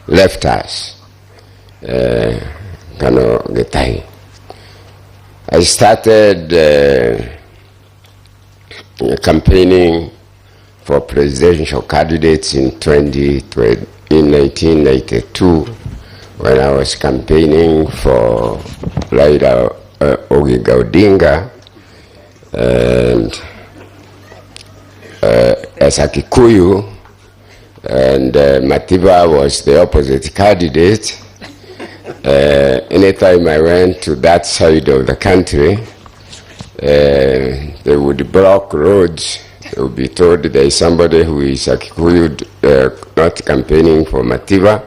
left us. Kano Getai. I started campaigning for presidential candidates in 1992 when I was campaigning for Raila Odinga and as a Kikuyu, and Mativa was the opposite candidate. Anytime I went to that side of the country, they would block roads. They would be told there is somebody who is a Kikuyu not campaigning for Mativa,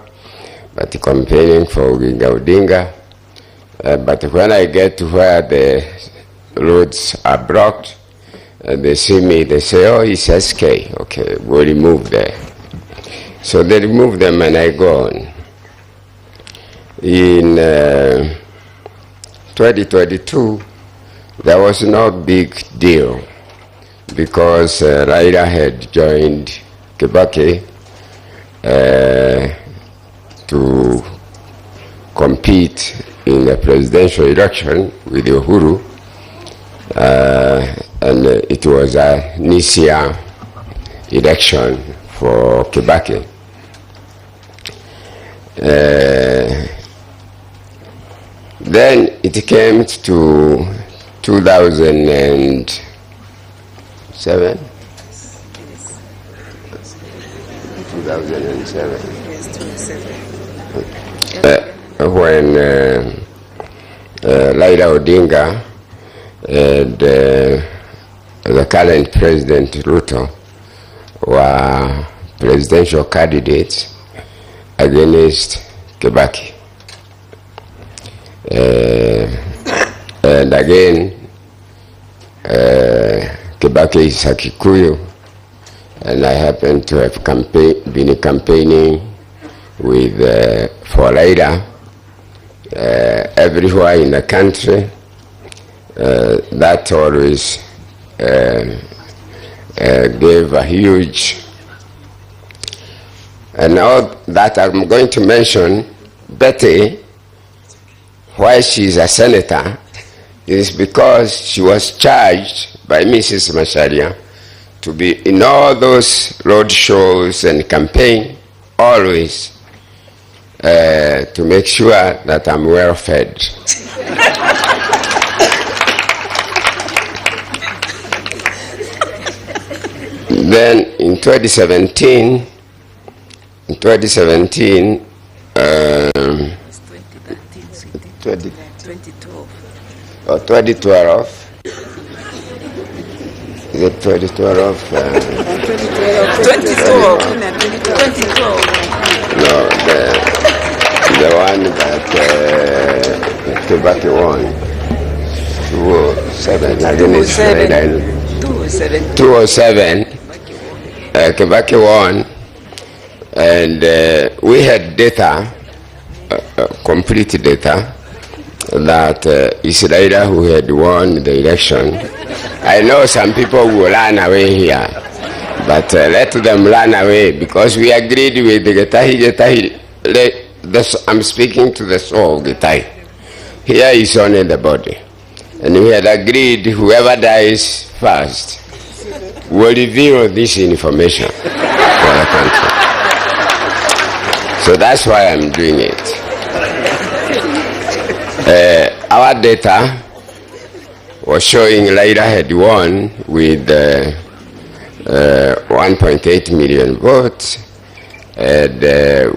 but campaigning for Odinga. But when I get to where the roads are blocked, they see me, they say, oh, it's SK. Okay, we'll remove there. So they remove them and I go on. In 2022, there was no big deal because Raila had joined Kibaki to compete in the presidential election with Uhuru, and it was a Nisia election for Kibaki. Then it came to 2007. 2007. When Raila Odinga and the current President Ruto were presidential candidates against Kibaki. And again, Kibaki is a Kikuyu, and I happen to have been campaigning with for Raila everywhere in the country. That always gave a huge, and all that I'm going to mention, Betty, why she's a senator, is because she was charged by Mrs. Macharia to be in all those road shows and campaign, always to make sure that I'm well fed. Then in 2017, 2012. Or 2012. Is it 2012? 2012. No, the one that Kibaki won. 207. Kibaki won, and we had data, complete data, that it's Raila who had won the election. I know some people will run away here, but let them run away, because we agreed with the Getahi. I'm speaking to the soul of Getahi. Here is only the body. And we had agreed whoever dies first will reveal this information for the country. So that's why I'm doing it. Our data was showing Raila had won with 1.8 million votes, and I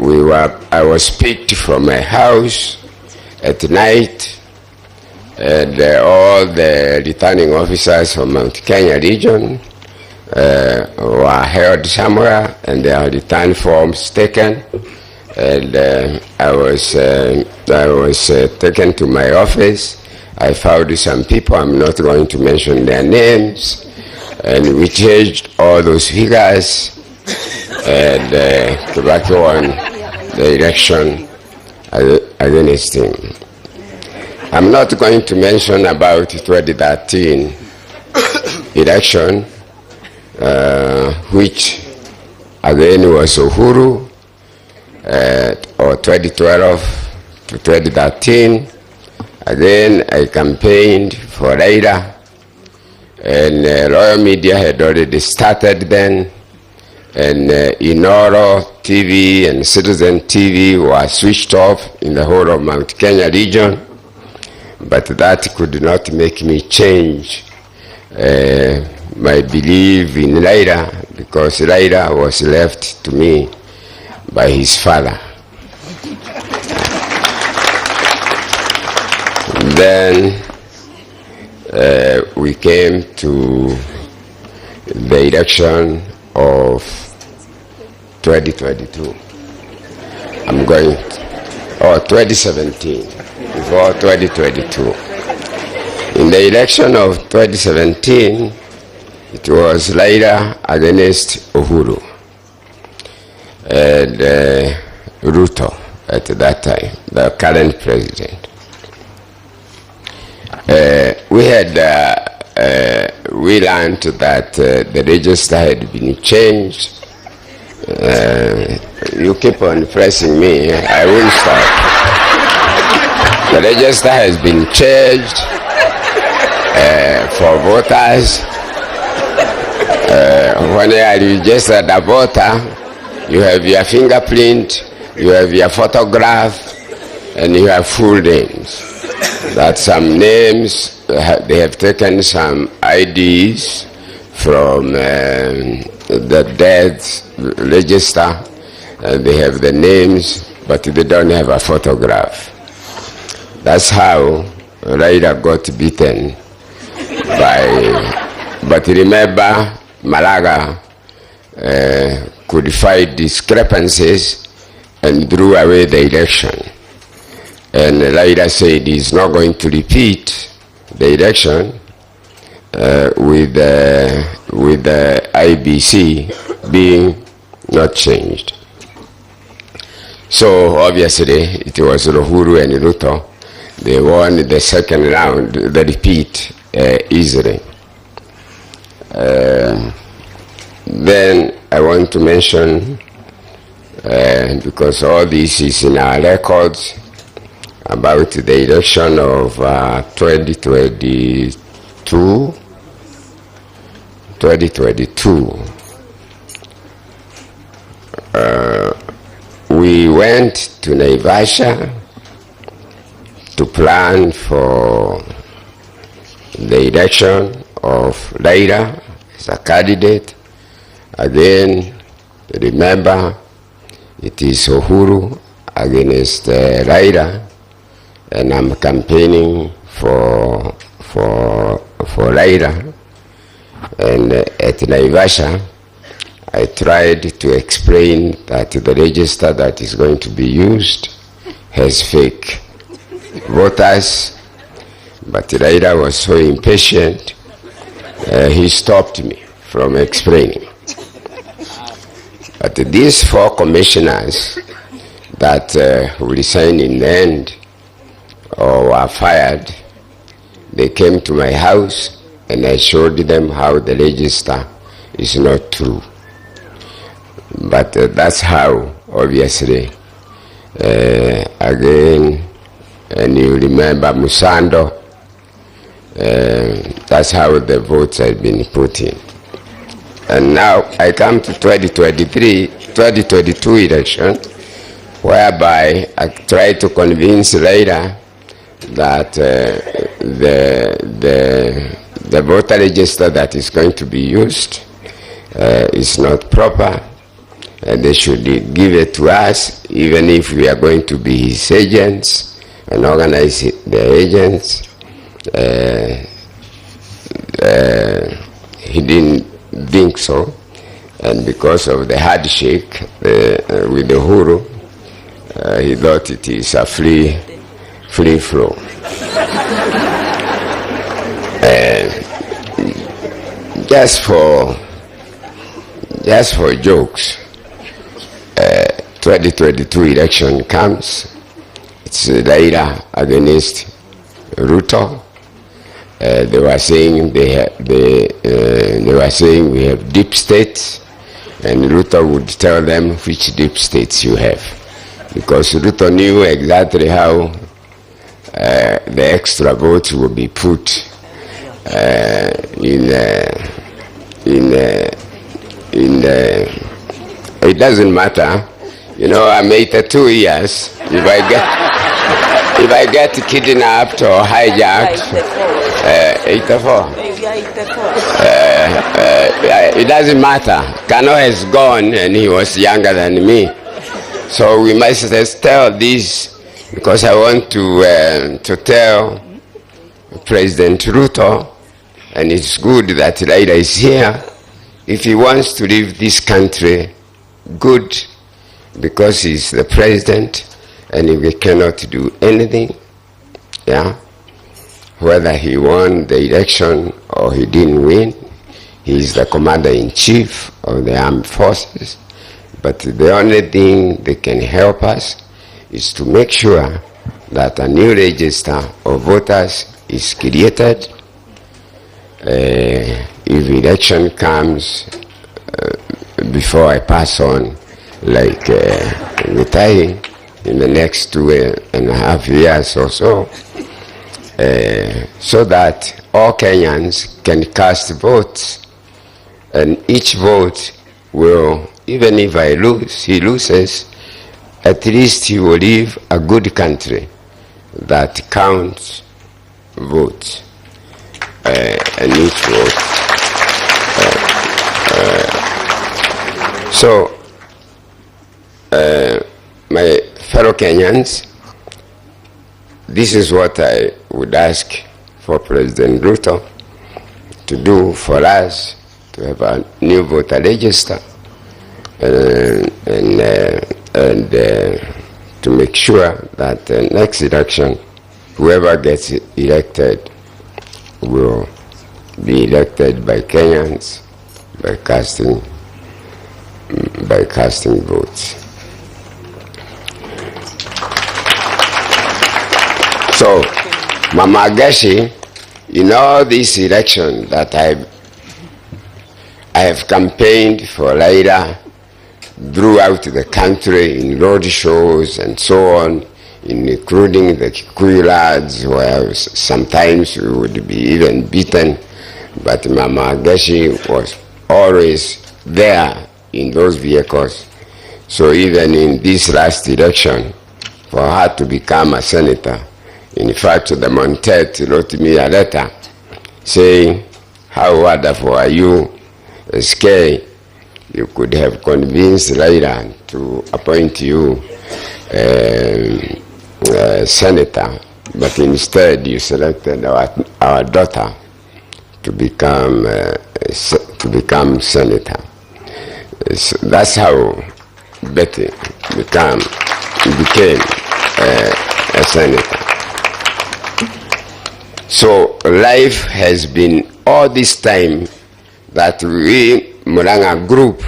was picked from my house at night, and all the returning officers from Mount Kenya region were held somewhere, and their return forms taken. And I was taken to my office. I found some people, I'm not going to mention their names, and we changed all those figures, and Kibaki won the election against him. I'm not going to mention about 2013 election, which again was Uhuru, or 2012 to 2013. Again, I campaigned for Raila, and Royal Media had already started then, and Inoro TV and Citizen TV were switched off in the whole of Mount Kenya region, but that could not make me change my belief in Raila, because Raila was left to me by his father. Then we came to the election of 2022. 2017, before 2022. In the election of 2017, it was Raila against Uhuru and Ruto at that time, the current president. We learned that the register had been changed. You keep on pressing me, I won't stop. The register has been changed for voters. When you are registered a voter, you have your fingerprint, you have your photograph, and you have full names. That some names, they have taken some IDs from the death register, and they have the names, but they don't have a photograph. That's how Raila got beaten but remember, Malaga codified discrepancies and drew away the election. And Raila said he's not going to repeat the election with the IBC being not changed. So obviously it was Uhuru and Ruto. They won the second round, the repeat, easily. Then I want to mention, because all this is in our records, about the election of 2022. We went to Naivasha to plan for the election of Raila as a candidate. Again, remember, it is Uhuru against Raila, and I'm campaigning for Raila. And at Naivasha, I tried to explain that the register that is going to be used has fake voters, but Raila was so impatient, he stopped me from explaining. But these 4 commissioners that resigned in the end or were fired, they came to my house and I showed them how the register is not true. But that's how, obviously, again, and you remember Musando, that's how the votes have been put in. And now I come to 2022 election, whereby I try to convince Raila that the voter register that is going to be used is not proper, and they should give it to us, even if we are going to be his agents and organize the agents. He didn't think so, and because of the handshake with the Uhuru, he thought it is a free flow. Just for jokes, 2022 election comes. It's Raila against Ruto. They were saying we have deep states, and Ruto would tell them which deep states you have. because Ruto knew exactly how the extra votes will be put it doesn't matter. You know, I'm 82 years. If I get kidnapped or hijacked, 84. It doesn't matter. Kano has gone and he was younger than me. So we must just tell this, because I want to tell President Ruto, and it's good that Raila is here, if he wants to leave this country, good, because he's the president and we cannot do anything, yeah? Whether he won the election or he didn't win, he's the commander-in-chief of the armed forces. But the only thing that can help us is to make sure that a new register of voters is created. If election comes before I pass on, like Mutai, in the next 2.5 years or so, so that all Kenyans can cast votes, and each vote will, even if I lose, he loses, at least he will leave a good country that counts votes, and each vote. So, my fellow Kenyans, this is what I would ask for President Ruto to do for us, to have a new voter register, and to make sure that the next election, whoever gets elected will be elected by Kenyans by casting votes. So, Mama Gashi, in all this election that I have campaigned for Raila throughout the country in road shows and so on, including the Kikuyu lads, where sometimes we would be even beaten, but Mama Gashi was always there in those vehicles. So even in this last election, for her to become a senator, in fact, the Montet wrote me a letter saying, how wonderful are you, SK, you could have convinced Raila to appoint you senator, but instead you selected our daughter to become senator. So that's how Betty became a senator. So life has been all this time that we, Muranga group,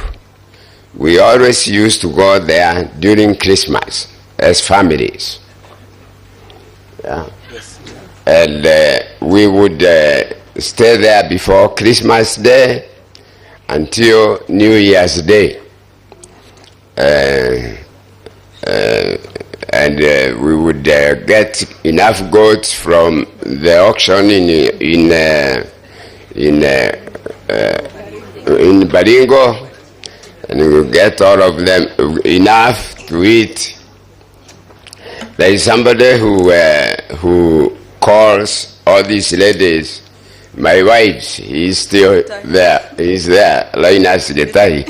we always used to go there during Christmas as families. Yeah. Yes. And we would stay there before Christmas Day until New Year's Day. And we would get enough goats from the auction in Baringo, and we would get all of them enough to eat. There is somebody who calls all these ladies my wives. He's still there. He's there. Linus Getahi,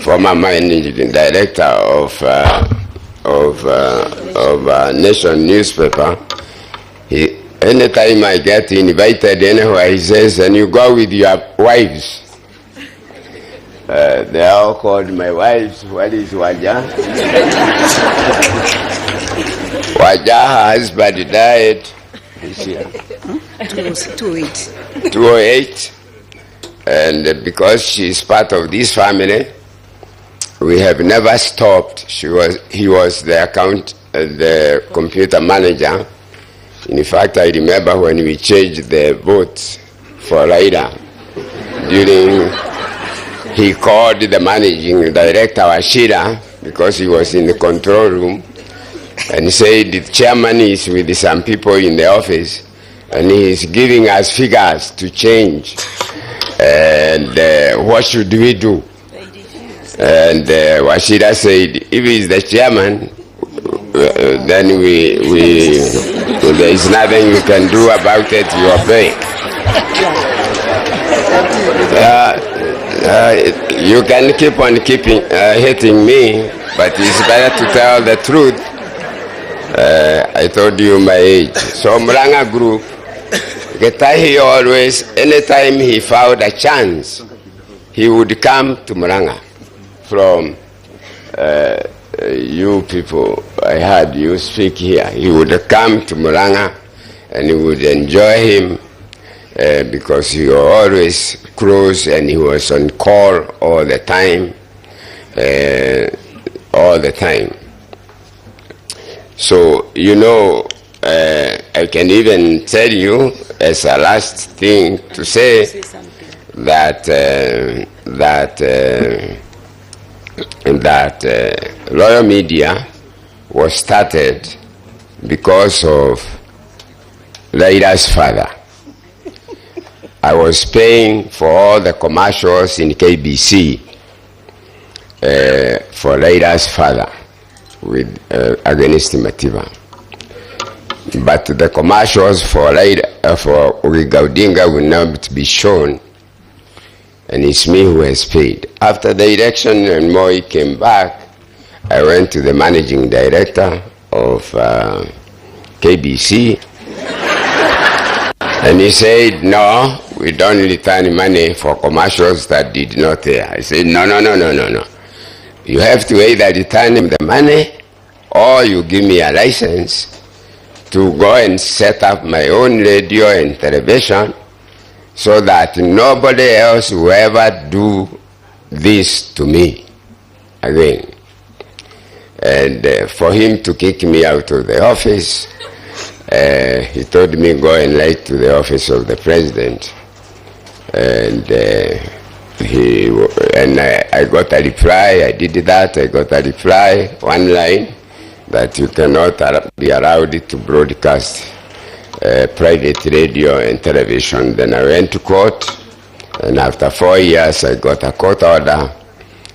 former managing director of Nation newspaper. Anytime I get invited anywhere, he says, and you go with your wives. They all called my wives. What is Waja? Waja, her husband died this year. 208. And because she is part of this family, we have never stopped. He was the computer manager. In fact, I remember when we changed the votes for Raila. He called the managing director, Ashira, because he was in the control room, and he said the chairman is with some people in the office and he's giving us figures to change. And what should we do? And Washida said, if he's the chairman, then there is nothing you can do about it, you obey. You can keep on hitting me, but it's better to tell the truth. I told you my age. So Muranga group, Getahi always, anytime he found a chance, he would come to Muranga from you people. I heard you speak here. He would come to Muranga and he would enjoy him because he was always close and he was on call all the time. So, you know, I can even tell you as a last thing to say that Royal Media was started because of Raila's father. I was paying for all the commercials in KBC for Raila's father with against Mativa. But the commercials for Raila, for Odinga will not be shown, and it's me who has paid. After the election and Moi came back, I went to the managing director of KBC, and he said, no, we don't return money for commercials that did not air. I said, no. You have to either return him the money or you give me a license to go and set up my own radio and television so that nobody else will ever do this to me again. And for him to kick me out of the office, he told me go and write to the office of the president. And I got a reply. I did that. I got a reply, one line, that you cannot be allowed to broadcast private radio and television. Then I went to court, and after 4 years, I got a court order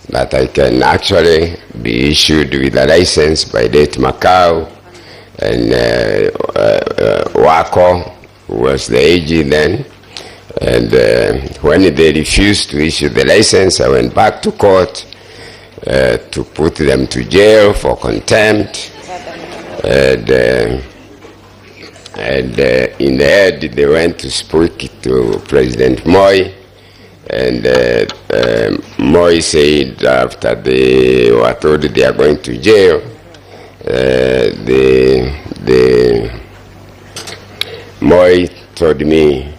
that I can actually be issued with a license by late Macau and Wako, who was the AG then. And when they refused to issue the license, I went back to court to put them to jail for contempt. And in the end, they went to speak to President Moi. And Moi said after they were told they are going to jail, Moi told me,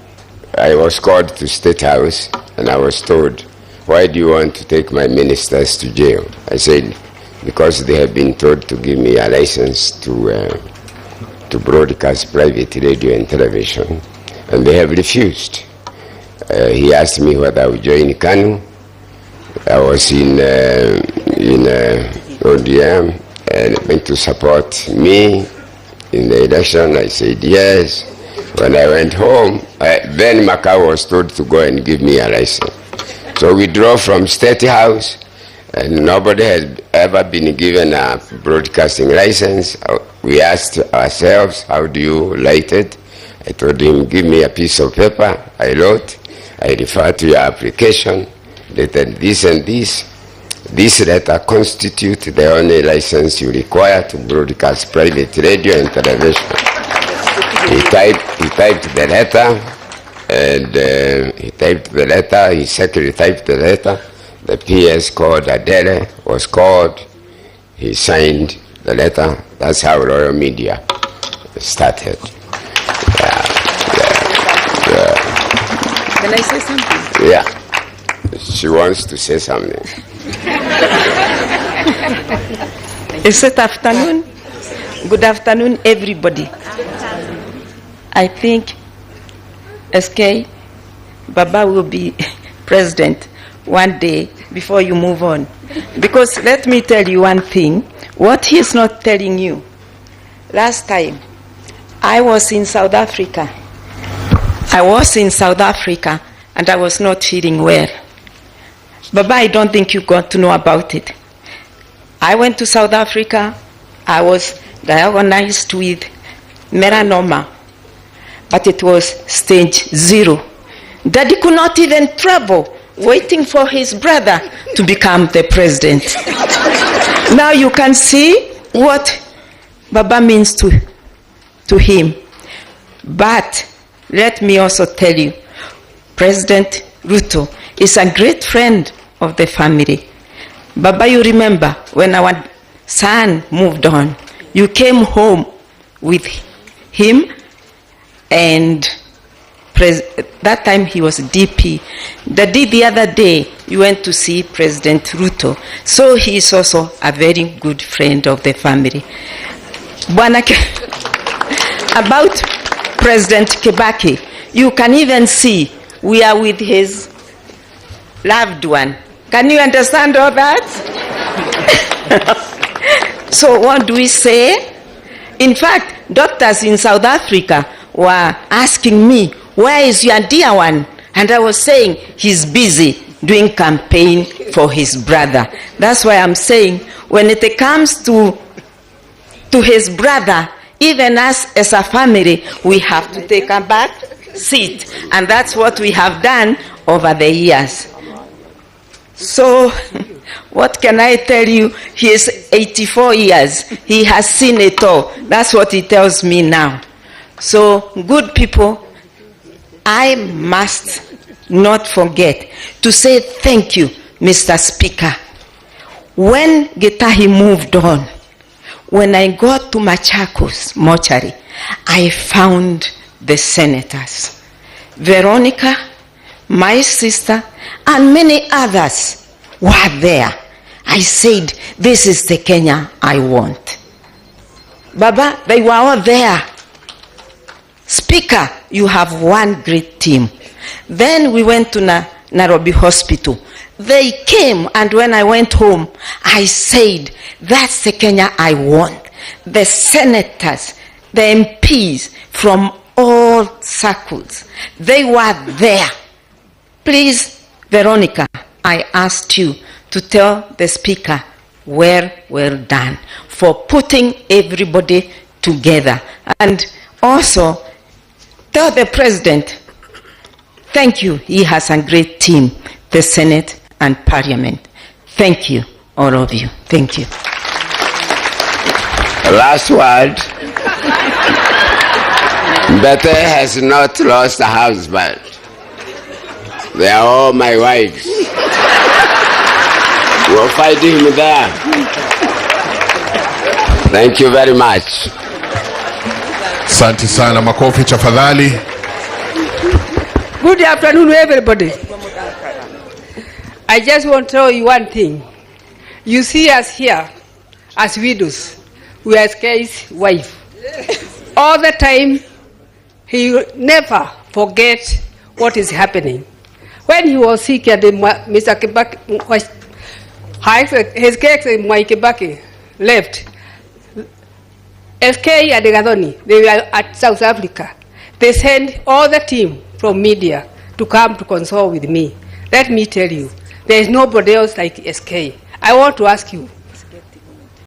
I was called to State House and I was told, why do you want to take my ministers to jail? I said, because they have been told to give me a license to broadcast private radio and television, and they have refused. He asked me whether I would join KANU. I was in ODM and went to support me in the election. I said yes. When I went home, then Macau was told to go and give me a license. So we drove from State House, and nobody has ever been given a broadcasting license. We asked ourselves, how do you write it? I told him, give me a piece of paper. I wrote, I refer to your application, dated this and this. This letter constitutes the only license you require to broadcast private radio and television. He typed the letter, and his secretary typed the letter. The PS called Adele was called. He signed the letter. That's how Royal Media started. Can I say something? Yeah. She wants to say something. Is it afternoon? Good afternoon, everybody. I think SK Baba will be president one day before you move on. Because let me tell you one thing, what he's not telling you, last time, I was in South Africa. And I was not feeling well. Baba, I don't think you got to know about it. I went to South Africa. I was diagnosed with melanoma, but it was stage 0. Daddy could not even travel, waiting for his brother to become the president. Now you can see what Baba means to him. But let me also tell you, President Ruto is a great friend of the family. Baba, you remember when our son moved on, you came home with him, and that time he was DP. The other day, you went to see President Ruto. So he is also a very good friend of the family. About President Kibaki, you can even see we are with his loved one. Can you understand all that? So what do we say? In fact, doctors in South Africa were asking me, where is your dear one? And I was saying, he's busy doing campaign for his brother. That's why I'm saying, when it comes to his brother, even us as a family, we have to take a back seat. And that's what we have done over the years. So, what can I tell you? He is 84 years. He has seen it all. That's what he tells me now. So, good people, I must not forget to say thank you, Mr. Speaker. When Getahi moved on, when I got to Machakos mortuary, I found the senators, Veronica, my sister, and many others were there. I said, this is the Kenya I want. Baba, they were all there. Speaker, you have one great team. Then we went to Nairobi Hospital. They came, and when I went home, I said, that's the Kenya I want. The senators, the MPs from all circles, they were there. Please, Veronica, I asked you to tell the Speaker, well done, for putting everybody together. And also, tell the President, thank you, he has a great team, the Senate and Parliament. Thank you, all of you. Thank you. Last word. Bete has not lost a husband. They are all my wives. We'll find him there. Thank you very much. Asante sana, makofi tafadhali. Good afternoon, everybody. I just want to tell you one thing. You see us here as widows. We are SK's wife. All the time, he never forget what is happening. When he was sick at Mr. Kibaki, his case in Kibaki left. SK and Gadoni, they were at South Africa. They sent all the team from media to come to consult with me. Let me tell you, there is nobody else like SK. I want to ask you,